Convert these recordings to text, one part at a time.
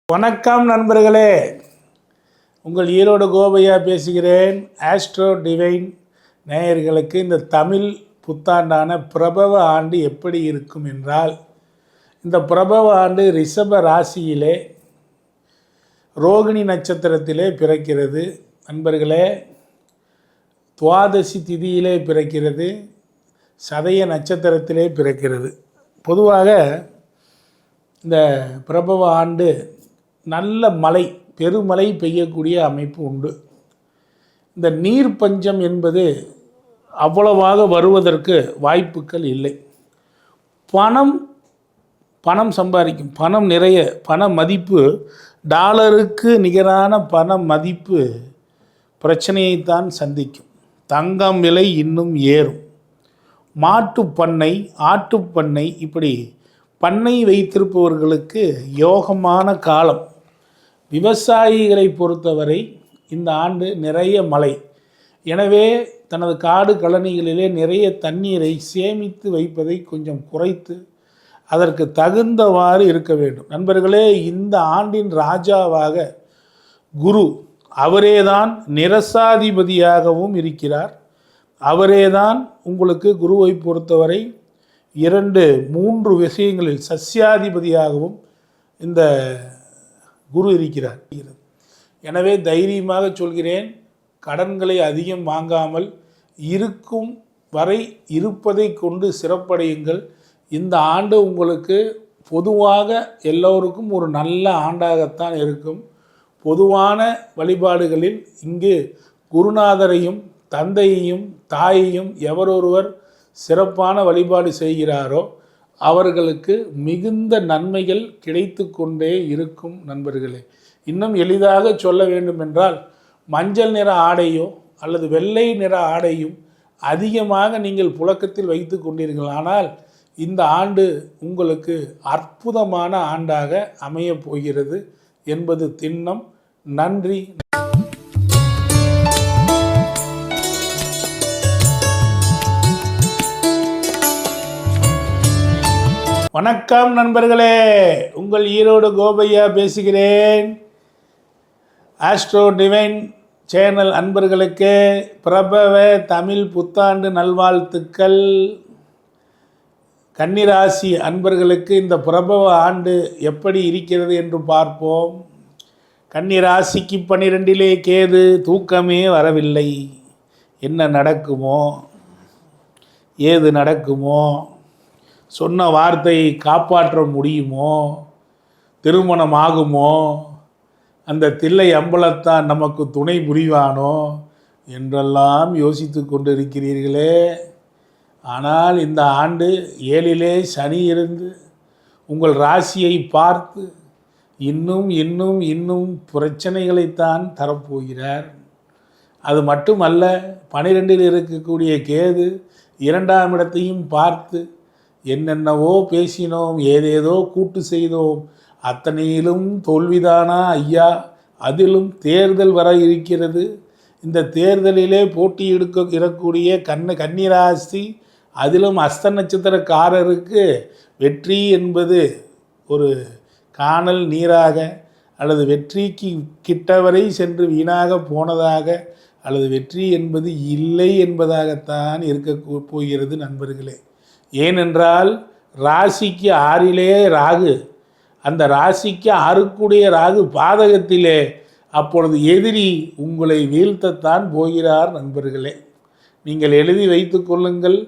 வணக்கம் நண்பர்களே, உங்கள் ஈரோடு கோபையா பேசுகிறேன். ஆஸ்ட்ரோ டிவைன் நேயர்களுக்கு இந்த தமிழ் புத்தாண்டான பிரபவ ஆண்டு எப்படி இருக்கும் என்றால், இந்த பிரபவ ஆண்டு ரிஷப ராசியிலே ரோகிணி நட்சத்திரத்திலே பிறக்கிறது. நண்பர்களே, துவாதசி திதியிலே பிறக்கிறது, சதய நட்சத்திரத்திலே பிறக்கிறது. பொதுவாக இந்த பிரபவ ஆண்டு நல்ல மழை, பெருமழை பெய்யக்கூடிய அமைப்பு உண்டு. இந்த நீர் பஞ்சம் என்பது அவ்வளவாக வருவதற்கு வாய்ப்புகள் இல்லை. பணம் சம்பாதிக்கும், பணம் நிறைய, பண மதிப்பு டாலருக்கு நிகரான பண மதிப்பு பிரச்சனையைத்தான் சந்திக்கும். தங்கம் விலை இன்னும் ஏறும். மாட்டுப்பண்ணை, ஆட்டுப்பண்ணை, இப்படி பண்ணை வைத்திருப்பவர்களுக்கு யோகமான காலம். விவசாயிகளை பொறுத்தவரை இந்த ஆண்டு நிறைய மழை. எனவே தனது காடு கழனிகளிலே நிறைய தண்ணீரை சேமித்து வைப்பதை கொஞ்சம் குறைத்து அதற்கு தகுந்தவாறு இருக்க வேண்டும். நண்பர்களே, இந்த ஆண்டின் ராஜாவாக குரு, அவரேதான் நிரசாதிபதியாகவும் இருக்கிறார். அவரேதான் உங்களுக்கு குருவை பொறுத்தவரை 2-3 விஷயங்களில் சஸ்யாதிபதியாகவும் இந்த குரு இருக்கிறார். எனவே தைரியமாக சொல்கிறேன், கடன்களை அதிகம் வாங்காமல் இருக்கும் வரை இருப்பதை கொண்டு சிறப்படையுங்கள். இந்த ஆண்டு உங்களுக்கு பொதுவாக எல்லோருக்கும் ஒரு நல்ல ஆண்டாகத்தான் இருக்கும். பொதுவான வழிபாடுகளில் இங்கு குருநாதரையும் தந்தையையும் தாயையும் எவரொருவர் சிறப்பான வழிபாடு செய்கிறாரோ அவர்களுக்கு மிகுந்த நன்மைகள் கிடைத்து கொண்டே இருக்கும். நண்பர்களே, இன்னும் எளிதாக சொல்ல வேண்டுமென்றால், மஞ்சள் நிற ஆடையோ அல்லது வெள்ளை நிற ஆடையும் அதிகமாக நீங்கள் புழக்கத்தில் வைத்து கொண்டீர்கள். ஆனால் இந்த ஆண்டு உங்களுக்கு அற்புதமான ஆண்டாக அமையப் போகிறது என்பது திண்ணம். நன்றி. வணக்கம் நண்பர்களே, உங்கள் ஈரோடு கோபையா பேசுகிறேன். ஆஸ்ட்ரோ டிவைன் சேனல் அன்பர்களுக்கு பிரபவ தமிழ் புத்தாண்டு நல்வாழ்த்துக்கள். கன்னிராசி அன்பர்களுக்கு இந்த பிரபவ ஆண்டு எப்படி இருக்கிறது என்று பார்ப்போம். கன்னிராசிக்கு 12 கேது, தூக்கமே வரவில்லை. என்ன நடக்குமோ, ஏது நடக்குமோ, சொன்ன வார்த்தையை காப்பாற்ற முடியுமோ, திருமணம் ஆகுமோ, அந்த தில்லை அம்பலத்தான் நமக்கு துணை புரிவானோ என்றெல்லாம் யோசித்து கொண்டிருக்கிறீர்களே. ஆனால் இந்த ஆண்டு 7லே சனி இருந்து உங்கள் ராசியை பார்த்து இன்னும் இன்னும் இன்னும் பிரச்சனைகளைத்தான் தரப்போகிறார். அது மட்டுமல்ல, 12ல் இருக்கக்கூடிய கேது 2ஆம் இடத்தையும் பார்த்து என்னென்னவோ பேசினோம், ஏதேதோ கூட்டு செய்தோம், அத்தனையிலும் தோல்விதானா ஐயா, அதிலும் தேர்தல் வர இருக்கிறது. இந்த தேர்தலிலே போட்டி இருக்கக்கூடிய கன்னிராசி, அதிலும் அஸ்த நட்சத்திரக்காரருக்கு வெற்றி என்பது ஒரு காணல் நீராக, அல்லது வெற்றிக்கு கிட்டவரை சென்று வீணாக போனதாக, அல்லது வெற்றி என்பது இல்லை என்பதாகத்தான் இருக்க போகிறது நண்பர்களே. ஏனென்றால் ராசிக்கு 6லே ராகு, அந்த ராசிக்கு 6க்குடைய ராகு பாதகத்திலே. அப்பொழுது எதிரி உங்களை வீழ்த்தத்தான் போகிறார் நண்பர்களே. நீங்கள் எழுதி வைத்து கொள்ளுங்கள்.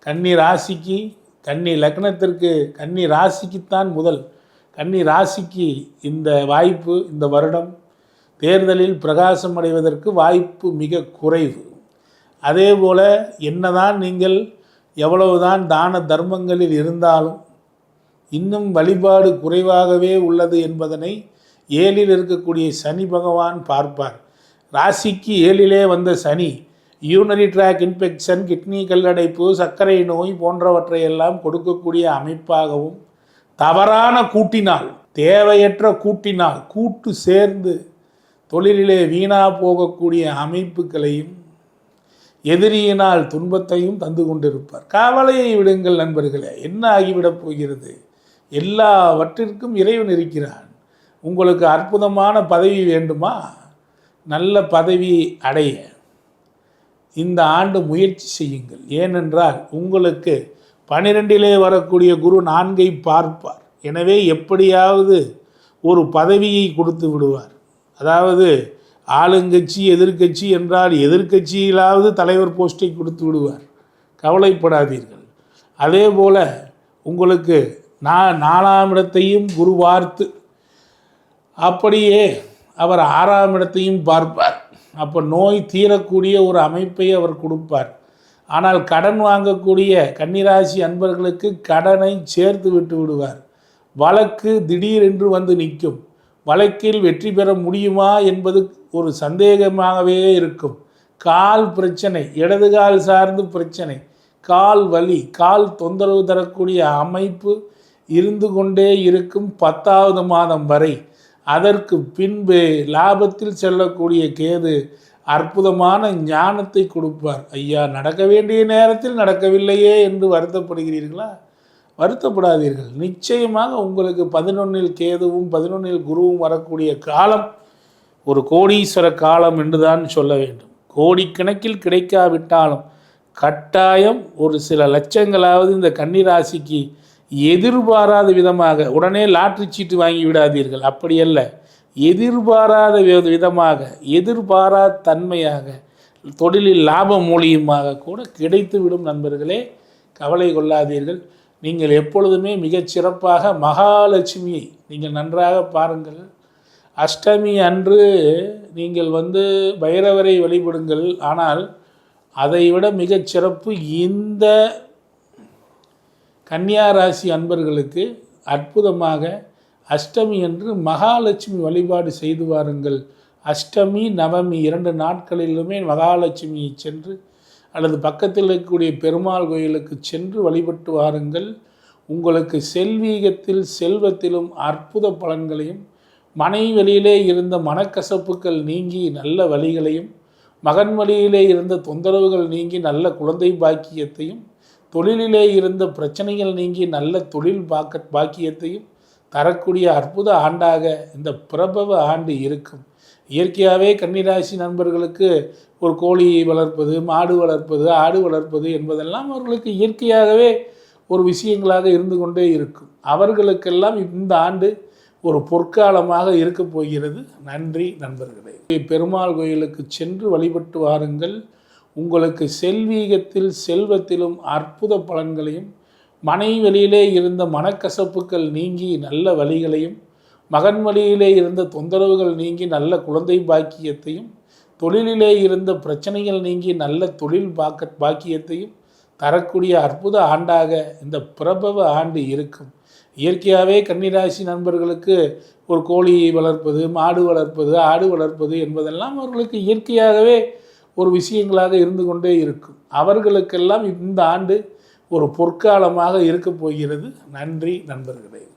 கன்னி ராசிக்கு, கன்னி லக்னத்திற்கு, கன்னி ராசிக்குத்தான் முதல். கன்னி ராசிக்கு இந்த வாய்ப்பு, இந்த வருடம் தேர்தலில் பிரகாசம் அடைவதற்கு வாய்ப்பு மிக குறைவு. அதே போல் என்னதான் நீங்கள் எவ்வளவுதான் தான தர்மங்களில் இருந்தாலும் இன்னும் வழிபாடு குறைவாகவே உள்ளது என்பதனை 7ல் இருக்கக்கூடிய சனி பகவான் பார்ப்பார். ராசிக்கு 7லே வந்த சனி யூரினரி ட்ராக் இன்ஃபெக்ஷன், கிட்னி கல்லடைப்பு, சர்க்கரை நோய் போன்றவற்றையெல்லாம் கொடுக்கக்கூடிய அமைப்பாகவும், தவறான கூட்டினால், தேவையற்ற கூட்டினால், கூட்டு சேர்ந்து தொழிலிலே வீணா போகக்கூடிய அமைப்புகளையும், எதிரியினால் துன்பத்தையும் தந்து கொண்டிருப்பார். கவலையை விடுங்கள் நண்பர்களே, என்ன ஆகிவிடப் போகிறது? எல்லாவற்றிற்கும் இறைவன் இருக்கிறான். உங்களுக்கு அற்புதமான பதவி வேண்டுமா? நல்ல பதவி அடைய இந்த ஆண்டு முயற்சி செய்யுங்கள். ஏனென்றால் உங்களுக்கு 12 வரக்கூடிய குரு 4 பார்ப்பார். எனவே எப்படியாவது ஒரு பதவியை கொடுத்து விடுவார். அதாவது ஆளுங்கட்சி எதிர்க்கட்சி என்றால் எதிர்க்கட்சியிலாவது தலைவர் போஸ்ட்டை கொடுத்து விடுவார். கவலைப்படாதீர்கள். அதே போல் உங்களுக்கு 4ஆம் இடத்தையும் குரு பார்த்து அப்படியே அவர் 6ஆம் இடத்தையும் பார்ப்பார். அப்போ நோய் தீரக்கூடிய ஒரு அமைப்பை அவர் கொடுப்பார். ஆனால் கடன் வாங்கக்கூடிய கன்னிராசி அன்பர்களுக்கு கடனை சேர்த்து விட்டு விடுவார். வழக்கு திடீரென்று வந்து நிற்கும். வழக்கில் வெற்றி பெற முடியுமா என்பது ஒரு சந்தேகமாகவே இருக்கும். கால் பிரச்சனை, இடது கால் சார்ந்து பிரச்சனை, கால் வலி, கால் தொந்தரவு தரக்கூடிய அமைப்பு இருந்து கொண்டே இருக்கும் 10வது மாதம் வரை. அதற்கு பின்பு லாபத்தில் செல்லக்கூடிய கேது அற்புதமான ஞானத்தை கொடுப்பார். ஐயா, நடக்க வேண்டிய நேரத்தில் நடக்கவில்லையே என்று வருத்தப்படுகிறீர்களா? வருத்தப்படாதீர்கள். நிச்சயமாக உங்களுக்கு 11 கேதுவும் 11 குருவும் வரக்கூடிய காலம் ஒரு கோடீஸ்வர காலம் என்று தான் சொல்ல வேண்டும். கோடிக்கணக்கில் கிடைக்காவிட்டாலும் கட்டாயம் ஒரு சில லட்சங்களாவது இந்த கன்னிராசிக்கு எதிர்பாராத விதமாக, உடனே லாட்ரி சீட்டு வாங்கி விடாதீர்கள். அப்படியல்ல, எதிர்பாராத விதமாக, எதிர்பாராத தன்மையாக, தொழிலில் லாபம் மூலியமாக கூட கிடைத்துவிடும். நண்பர்களே, கவலை கொள்ளாதீர்கள். நீங்கள் எப்பொழுதுமே மிகச்சிறப்பாக மகாலட்சுமியை நீங்கள் நன்றாக பாருங்கள். அஷ்டமி அன்று நீங்கள் பைரவரை வழிபடுங்கள். ஆனால் அதைவிட மிகச்சிறப்பு இந்த கன்னியா ராசி அன்பர்களுக்கு அற்புதமாக அஷ்டமி என்று மகாலட்சுமி வழிபாடு செய்து வாருங்கள். அஷ்டமி நவமி 2 நாட்களிலுமே மகாலட்சுமியை சென்று அல்லது பக்கத்தில் இருக்கக்கூடிய பெருமாள் கோயிலுக்கு சென்று வழிபட்டு வாருங்கள். உங்களுக்கு செல்வீகத்தில் செல்வத்திலும் அற்புத பலன்களையும், மனைவழியிலே இருந்த மனக்கசப்புகள் நீங்கி நல்ல வழிகளையும், மகன் வழியிலே இருந்த தொந்தரவுகள் நீங்கி நல்ல குழந்தை பாக்கியத்தையும், தொழிலிலே இருந்த பிரச்சனைகள் நீங்கி நல்ல தொழில் பாக்கியத்தையும் தரக்கூடிய அற்புத ஆண்டாக இந்த பிரபவ ஆண்டு இருக்கும். இயற்கையாகவே கன்னிராசி நண்பர்களுக்கு ஒரு கோழி வளர்ப்பது, மாடு வளர்ப்பது, ஆடு வளர்ப்பது என்பதெல்லாம் அவர்களுக்கு இயற்கையாகவே ஒரு விஷயங்களாக இருந்து கொண்டே இருக்கும். அவர்களுக்கெல்லாம் இந்த ஆண்டு ஒரு பொற்காலமாக இருக்க போகிறது. நன்றி நண்பர்களே. பெருமாள் கோயிலுக்கு சென்று வழிபட்டு வாருங்கள். உங்களுக்கு செல்வீகத்தில் செல்வத்திலும் அற்புத பலன்களையும், மனைவழியிலே இருந்த மனக்கசப்புகள் நீங்கி நல்ல வழிகளையும், மகன் வழியிலே இருந்த தொந்தரவுகள் நீங்கி நல்ல குழந்தை பாக்கியத்தையும், தொழிலிலே இருந்த பிரச்சனைகள் நீங்கி நல்ல தொழில் பாக்கியத்தையும் தரக்கூடிய அற்புத ஆண்டாக இந்த பிரபவ ஆண்டு இருக்கும். இயற்கையாகவே கன்னிராசி நண்பர்களுக்கு ஒரு கோழி வளர்ப்பது, மாடு வளர்ப்பது, ஆடு வளர்ப்பது என்பதெல்லாம் அவர்களுக்கு இயற்கையாகவே ஒரு விஷயங்களாக இருந்து கொண்டே இருக்கும். அவர்களுக்கெல்லாம் இந்த ஆண்டு ஒரு பொற்காலமாக இருக்க போகிறது. நன்றி நண்பர்களே.